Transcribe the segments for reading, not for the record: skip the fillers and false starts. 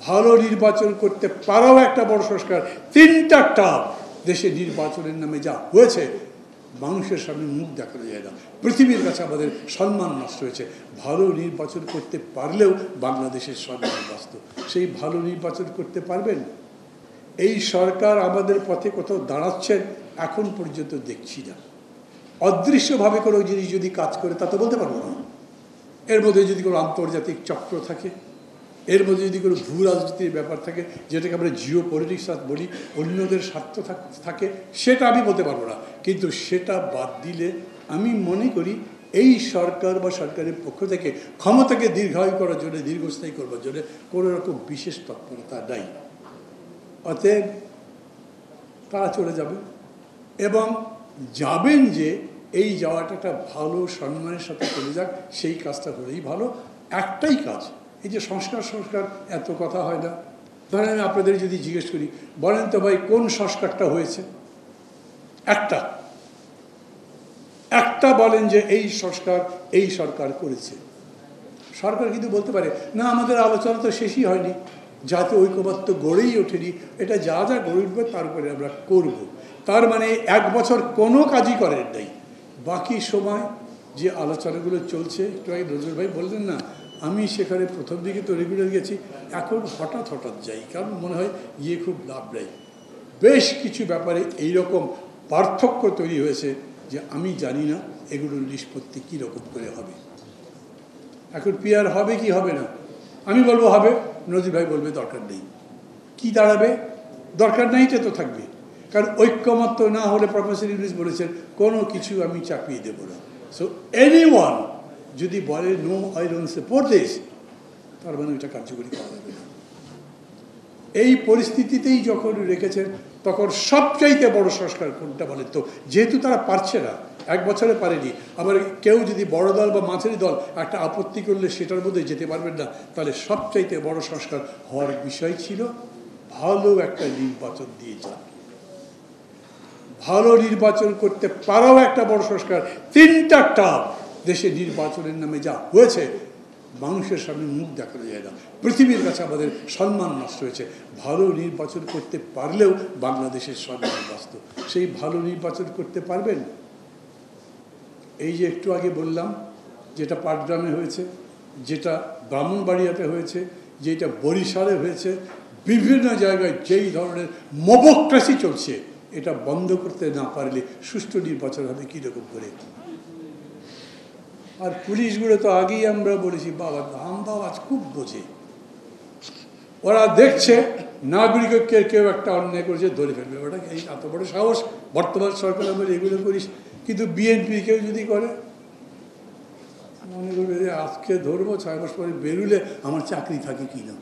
ভালো নির্বাচন করতে পারাও একটা বড় সংস্কার। 3টা টার্ম দেশে নির্বাচনের নামে যা হয়েছে, মানুষের সামনে মুখ দেখানো যায় না, পৃথিবীর কাছে আমাদের সম্মান নষ্ট হয়েছে। ভালো নির্বাচন করতে পারলেও বাংলাদেশের সম্মান নষ্ট। সেই ভালো নির্বাচন করতে পারবেন? এই সরকার আমাদের পথে কোথাও দাঁড়াচ্ছেন এখন পর্যন্ত দেখছি না। অদৃশ্যভাবে কোনো জিনিস যদি কাজ করে তা তো বলতে পারবো না। এর মধ্যে যদি কোনো আন্তর্জাতিক চক্র থাকে, এর মধ্যে যদি কোনো ভূ রাজনীতির ব্যাপার থাকে, যেটাকে আমরা জিও পলিটিক্স বলি, অন্যদের স্বার্থ থাকে, সেটা আমি বলতে পারবো না। কিন্তু সেটা বাদ দিলে আমি মনে করি এই সরকার বা সরকারের পক্ষ থেকে ক্ষমতাকে দীর্ঘায়ু করার জন্য, দীর্ঘস্থায়ী করবার জন্য কোনো রকম বিশেষ তৎপরতা নাই। অতএব তারা চলে যাবেন, এবং যাবেন যে এই যাওয়াটা একটা ভালো সম্মানের সাথে চলে যাক, সেই কাজটা হলেই ভালো। একটাই কাজ, এই যে সংস্কার সংস্কার এত কথা হয় না। ধরেন আমি আপনাদের যদি জিজ্ঞেস করি, বলেন তো ভাই কোন সংস্কারটা হয়েছে? একটা বলেন যে এই সংস্কার এই সরকার করেছে। সরকার কিন্তু বলতে পারে না, আমাদের আলোচনা তো শেষই হয়নি, যাতে ঐক্যবদ্ধ গড়েই ওঠেনি, এটা যা যা গড়ে উঠবে তার উপরে আমরা করব। তার মানে 1 বছর কোনো কাজই করেন নাই। বাকি সময় যে আলোচনাগুলো চলছে, একটু আগে নজরুল ভাই বললেন না, আমি সেখানে প্রথম দিকে তো রেগুলার গেছি, এখন হঠাৎ যাই, কারণ মনে হয় খুব লাভ নেই। বেশ কিছু ব্যাপারে এইরকম পার্থক্য তৈরি হয়েছে যে আমি জানি না এগুলোর নিষ্পত্তি কীরকম করে হবে। এখন পিআর হবে কি হবে না, আমি বলবো হবে, নজরুল ভাই বলবে দরকার নেই। কি দাঁড়াবে? দরকার নেইটা তো থাকবে, কারণ ঐক্যমত্য না হলে প্রফেসর ইউনুস বলেছেন কোনো কিছু আমি চাপিয়ে দেব না। সো এনিওয়ান যদি বলে no I don't support this, তার মানে এটা কার্যকরী করা যাবে না। এই পরিস্থিতিতেই যখন রেখেছেন, তখন সবচাইতে বড় সংস্কার কোনটা বলেন তো? যেহেতু তারা পারছে না, 1 বছরে পারেনি, আবার কেউ যদি বড় দল বা মাঝারি দল একটা আপত্তি করলে সেটার মধ্যে যেতে পারবেন না, তাহলে সবচাইতে বড় সংস্কার হওয়ার বিষয় ছিল ভালো একটা নির্বাচন দিয়ে যান। ভালো নির্বাচন করতে পারাও একটা বড় সংস্কার। 3টা টার্ম দেশে নির্বাচনের নামে যা হয়েছে, মানুষের সামনে মুখ দেখানো যায় না, পৃথিবীর কাছে আমাদের সম্মান নষ্ট হয়েছে। ভালো নির্বাচন করতে পারলেও বাংলাদেশের সম্মান নষ্ট। সেই ভালো নির্বাচন করতে পারবেন? এই যে একটু আগে বললাম, যেটা পাটগ্রামে হয়েছে, যেটা ব্রাহ্মণবাড়িয়াতে হয়েছে, যেটা বরিশালে হয়েছে, বিভিন্ন জায়গায় যেই ধরনের মবক্রেসি চলছে, এটা বন্ধ করতে না পারলে সুষ্ঠু নির্বাচন হবে কীরকম করে? আর পুলিশগুলো তো আগেই আমরা বলেছি, বাবা ধান্দাবাজ খুব বোঝে, ওরা দেখছে নাগরিককে কেউ একটা অন্যায় করেছে ধরে ফেলবে, ওটা এই এত বড় সাহস বর্তমান সরকার আমরা এগুলো করিস। কিন্তু বিএনপি কেউ যদি করে, মনে করবে যে আজকে ধরবো, 6 মাস পরে বেরুলে আমার চাকরি থাকে কি না,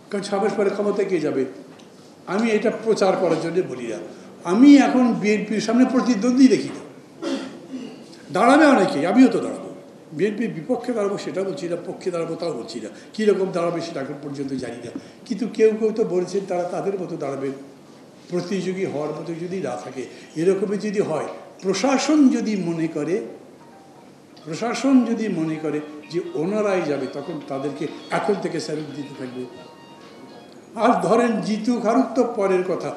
কারণ 6 মাস পরে ক্ষমতায় কে যাবে? আমি এটা প্রচার করার জন্য বলি না। আমি এখন বিএনপির সামনে প্রতিদ্বন্দ্বী দেখি না। দাঁড়াবে অনেকে, আমিও তো দাঁড়াবো, বিএনপির বিপক্ষে দাঁড়াবো সেটা বলছি না, পক্ষে দাঁড়াবো তাও বলছি না, কীরকম দাঁড়াবে সেটা এখন পর্যন্ত জানি না। কিন্তু কেউ কেউ তো বলছেন তারা তাদের মতো দাঁড়াবেন। প্রতিযোগী হওয়ার মতো যদি না থাকে, এরকমই যদি হয়, প্রশাসন যদি মনে করে যে ওনারাই যাবে, তখন তাদেরকে এখন থেকে স্যালুট দিতে থাকবে। আর ধরেন জিতু খারুক তো পরের কথা,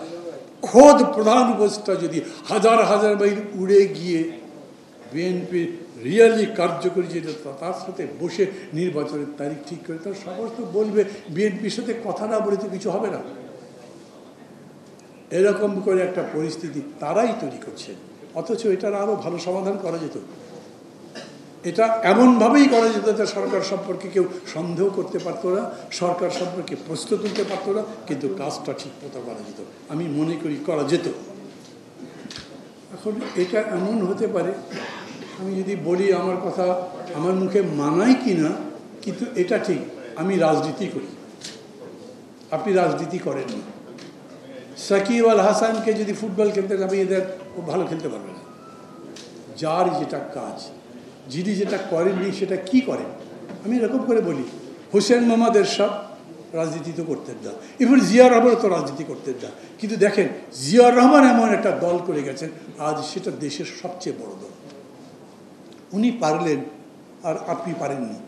খোদ প্রধান উপদেষ্টা যদি হাজার হাজার মাইল উড়ে গিয়ে বিএনপির রিয়েলি কার্যকরী যেটা তার সাথে বসে নির্বাচনের তারিখ ঠিক করে, তার সমস্ত বলবে বিএনপির সাথে কথা না বলে তো কিছু হবে না। এরকম করে একটা পরিস্থিতি তারাই তৈরি করছে, অথচ এটার আরও ভালো সমাধান করা যেত। এটা এমনভাবেই করা যেত যে সরকার সম্পর্কে কেউ সন্দেহ করতে পারতো না, সরকার সম্পর্কে প্রশ্ন তুলতে পারতো না, কিন্তু কাজটা ঠিক মতো করা যেত। আমি মনে করি করা যেত। এখন এটা এমন হতে পারে, আমি যদি বলি আমার কথা আমার মুখে মানায় কি না, কিন্তু এটা ঠিক, আমি রাজনীতি করি, আপনি রাজনীতি করেন না। সাকিব আল হাসানকে যদি ফুটবল খেলতে নামিয়ে দেন, ও ভালো খেলতে পারবে না। যার যেটা কাজ, যিনি যেটা করেননি সেটা কি করেন, আমি এরকম করে বলি। হোসেন মোহাম্মদ এরশাদ রাজনীতি তো করতেন না, ইভেন জিয়াউর রহমানও তো রাজনীতি করতেন না, কিন্তু দেখেন জিয়াউর রহমান এমন একটা দল করে গেছেন, আজ সেটা দেশের সবচেয়ে বড় দল। উনি পারলেন আর আপনি পারেননি।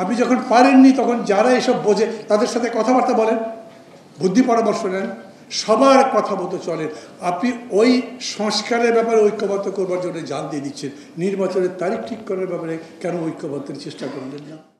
আপনি যখন পারেননি তখন যারা এসব বোঝে তাদের সাথে কথাবার্তা বলেন, বুদ্ধি পরামর্শ নেন, সবার কথা মতো চলেন। আপনি ওই সংস্কারের ব্যাপারে ঐক্যবদ্ধ করবার জন্য জান দিয়ে দিচ্ছেন, নির্বাচনের তারিখ ঠিক করার ব্যাপারে কেন ঐক্যবদ্ধের চেষ্টা করলেন না?